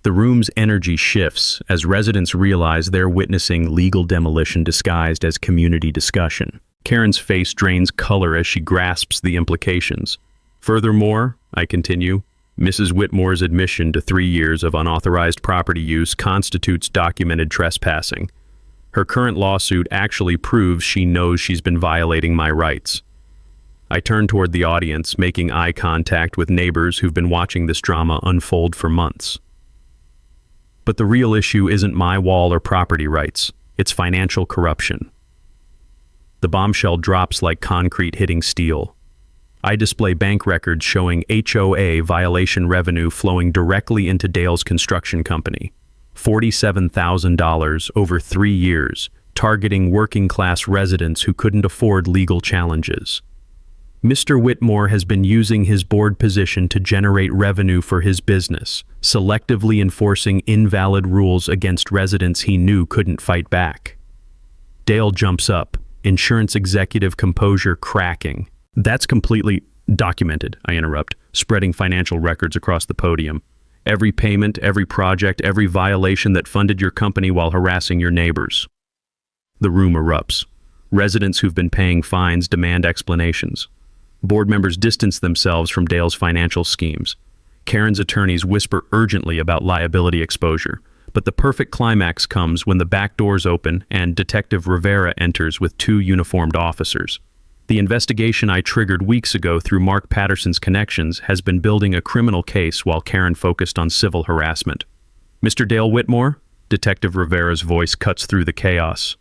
The room's energy shifts as residents realize they're witnessing legal demolition disguised as community discussion. Karen's face drains color as she grasps the implications. Furthermore, I continue, Mrs. Whitmore's admission to 3 years of unauthorized property use constitutes documented trespassing. Her current lawsuit actually proves she knows she's been violating my rights. I turn toward the audience, making eye contact with neighbors who've been watching this drama unfold for months. But the real issue isn't my wall or property rights, it's financial corruption. The bombshell drops like concrete hitting steel. I display bank records showing HOA violation revenue flowing directly into Dale's construction company. $47,000 over 3 years, targeting working-class residents who couldn't afford legal challenges. Mr. Whitmore has been using his board position to generate revenue for his business, selectively enforcing invalid rules against residents he knew couldn't fight back. Dale jumps up, insurance executive composure cracking. That's completely documented, I interrupt, spreading financial records across the podium. Every payment, every project, every violation that funded your company while harassing your neighbors. The room erupts. Residents who've been paying fines demand explanations. Board members distance themselves from Dale's financial schemes. Karen's attorneys whisper urgently about liability exposure, but the perfect climax comes when the back doors open and Detective Rivera enters with 2 uniformed officers. The investigation I triggered weeks ago through Mark Patterson's connections has been building a criminal case while Karen focused on civil harassment. Mr. Dale Whitmore? Detective Rivera's voice cuts through the chaos.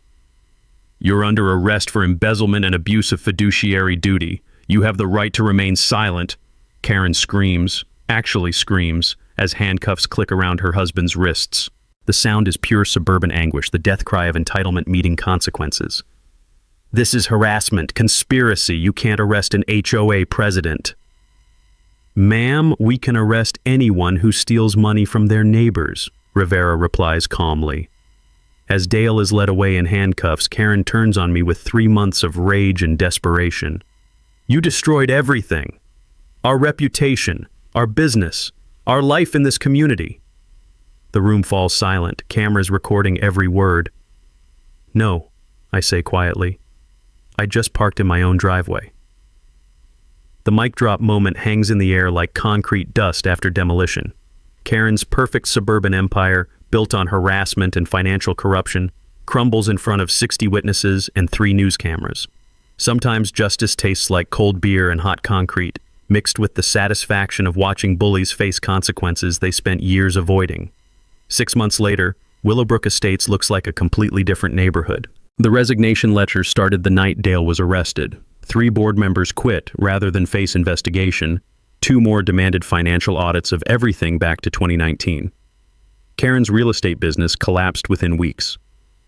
You're under arrest for embezzlement and abuse of fiduciary duty. You have the right to remain silent. Karen screams, actually screams, as handcuffs click around her husband's wrists. The sound is pure suburban anguish, the death cry of entitlement meeting consequences. This is harassment, conspiracy. You can't arrest an HOA president. Ma'am, we can arrest anyone who steals money from their neighbors, Rivera replies calmly. As Dale is led away in handcuffs, Karen turns on me with 3 months of rage and desperation. You destroyed everything. Our reputation, our business, our life in this community. The room falls silent, cameras recording every word. No, I say quietly. I just parked in my own driveway. The mic drop moment hangs in the air like concrete dust after demolition. Karen's perfect suburban empire, built on harassment and financial corruption, crumbles in front of 60 witnesses and 3 news cameras. Sometimes justice tastes like cold beer and hot concrete, mixed with the satisfaction of watching bullies face consequences they spent years avoiding. 6 months later, Willowbrook Estates looks like a completely different neighborhood. The resignation letter started the night Dale was arrested. 3 board members quit rather than face investigation. 2 more demanded financial audits of everything back to 2019. Karen's real estate business collapsed within weeks.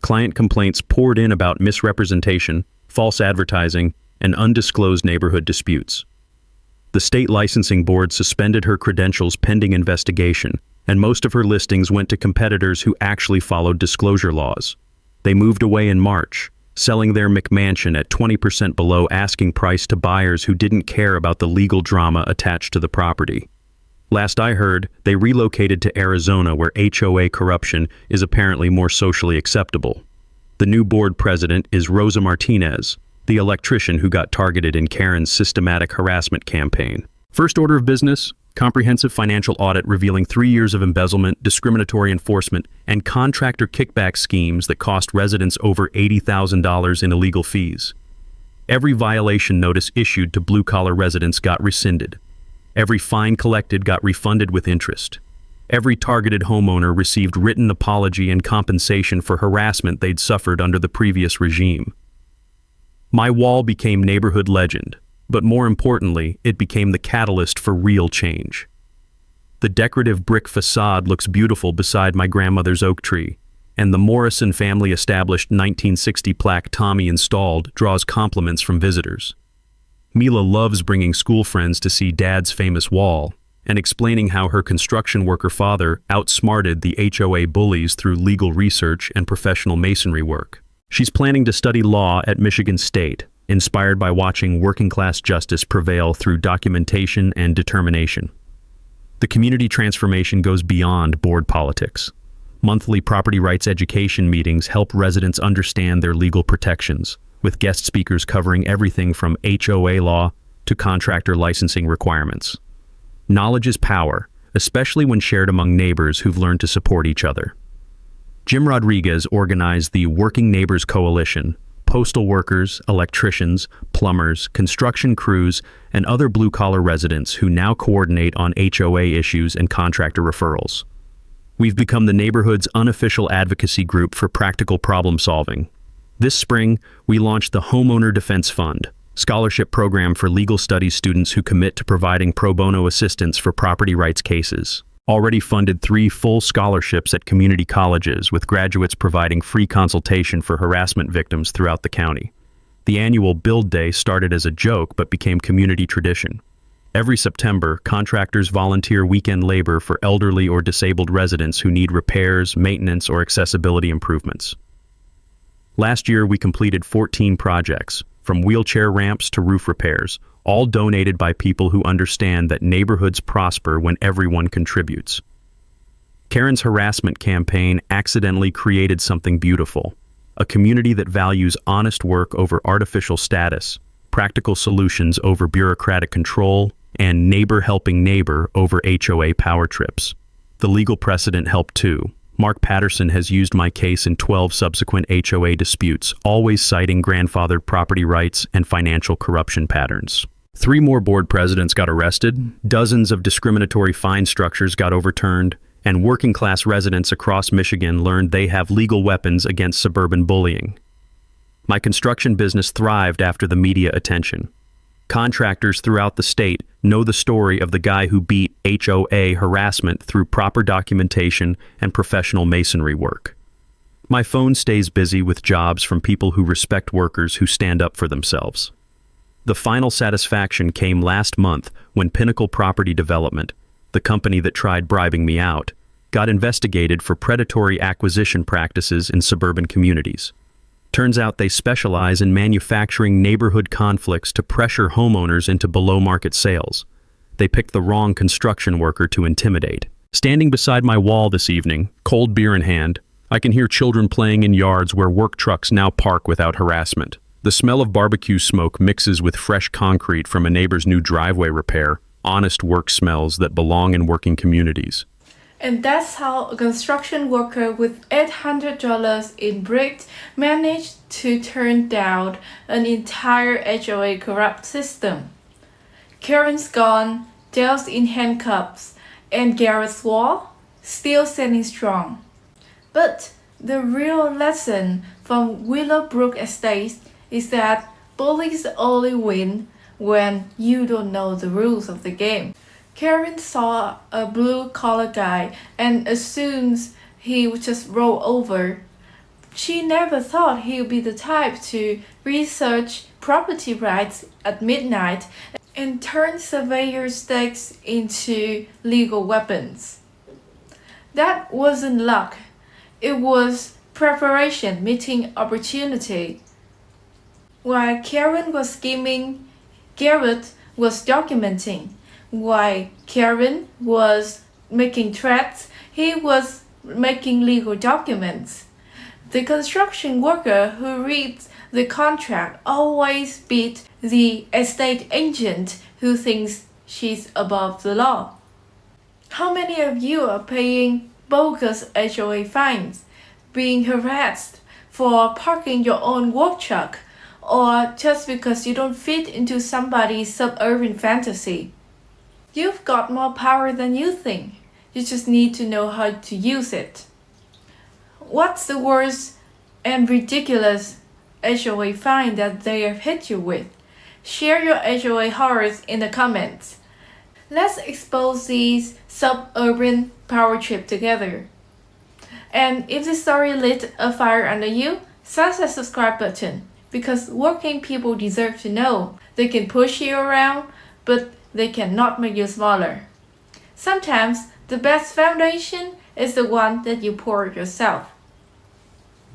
Client complaints poured in about misrepresentation, false advertising, and undisclosed neighborhood disputes. The state licensing board suspended her credentials pending investigation, and most of her listings went to competitors who actually followed disclosure laws. They moved away in March, selling their McMansion at 20% below asking price to buyers who didn't care about the legal drama attached to the property. Last I heard, they relocated to Arizona where HOA corruption is apparently more socially acceptable. The new board president is Rosa Martinez, the electrician who got targeted in Karen's systematic harassment campaign. First order of business, comprehensive financial audit revealing 3 years of embezzlement, discriminatory enforcement, and contractor kickback schemes that cost residents over $80,000 in illegal fees. Every violation notice issued to blue-collar residents got rescinded. Every fine collected got refunded with interest. Every targeted homeowner received written apology and compensation for harassment they'd suffered under the previous regime. My wall became neighborhood legend, but more importantly, it became the catalyst for real change. The decorative brick facade looks beautiful beside my grandmother's oak tree, and the Morrison family established 1960 plaque Tommy installed draws compliments from visitors. Mila loves bringing school friends to see Dad's famous wall and explaining how her construction worker father outsmarted the HOA bullies through legal research and professional masonry work. She's planning to study law at Michigan State, inspired by watching working-class justice prevail through documentation and determination. The community transformation goes beyond board politics. Monthly property rights education meetings help residents understand their legal protections, with guest speakers covering everything from HOA law to contractor licensing requirements. Knowledge is power, especially when shared among neighbors who've learned to support each other. Jim Rodriguez organized the Working Neighbors Coalition, postal workers, electricians, plumbers, construction crews, and other blue-collar residents who now coordinate on HOA issues and contractor referrals. We've become the neighborhood's unofficial advocacy group for practical problem solving. This spring, we launched the Homeowner Defense Fund, scholarship program for legal studies students who commit to providing pro bono assistance for property rights cases. Already funded 3 full scholarships at community colleges, with graduates providing free consultation for harassment victims throughout the county. The annual Build Day started as a joke but became community tradition. Every September, contractors volunteer weekend labor for elderly or disabled residents who need repairs, maintenance, or accessibility improvements. Last year, we completed 14 projects, from wheelchair ramps to roof repairs, all donated by people who understand that neighborhoods prosper when everyone contributes. Karen's harassment campaign accidentally created something beautiful, a community that values honest work over artificial status, practical solutions over bureaucratic control, and neighbor helping neighbor over HOA power trips. The legal precedent helped too. Mark Patterson has used my case in 12 subsequent HOA disputes, always citing grandfathered property rights and financial corruption patterns. 3 more board presidents got arrested, dozens of discriminatory fine structures got overturned, and working-class residents across Michigan learned they have legal weapons against suburban bullying. My construction business thrived after the media attention. Contractors throughout the state know the story of the guy who beat HOA harassment through proper documentation and professional masonry work. My phone stays busy with jobs from people who respect workers who stand up for themselves. The final satisfaction came last month when Pinnacle Property Development, the company that tried bribing me out, got investigated for predatory acquisition practices in suburban communities. Turns out they specialize in manufacturing neighborhood conflicts to pressure homeowners into below-market sales. They picked the wrong construction worker to intimidate. Standing beside my wall this evening, cold beer in hand, I can hear children playing in yards where work trucks now park without harassment. The smell of barbecue smoke mixes with fresh concrete from a neighbor's new driveway repair, honest work smells that belong in working communities. And that's how a construction worker with $800 in brick managed to turn down an entire HOA corrupt system. Karen's gone, Dale's in handcuffs, and Garrett's wall still standing strong. But the real lesson from Willowbrook Estates is that bullies only win when you don't know the rules of the game. Karen saw a blue-collar guy and assumes he would just roll over. She never thought he would be the type to research property rights at midnight and turn surveyor stakes into legal weapons. That wasn't luck. It was preparation meeting opportunity. While Karen was scheming, Garrett was documenting. While Karen was making threats, he was making legal documents. The construction worker who reads the contract always beats the estate agent who thinks she's above the law. How many of you are paying bogus HOA fines, being harassed for parking your own work truck, or just because you don't fit into somebody's suburban fantasy? You've got more power than you think. You just need to know how to use it. What's the worst and ridiculous HOA fine that they have hit you with? Share your HOA horrors in the comments. Let's expose these suburban power trip together. And if this story lit a fire under you, smash that subscribe button, because working people deserve to know they can push you around, but they cannot make you smaller. Sometimes the best foundation is the one that you pour yourself.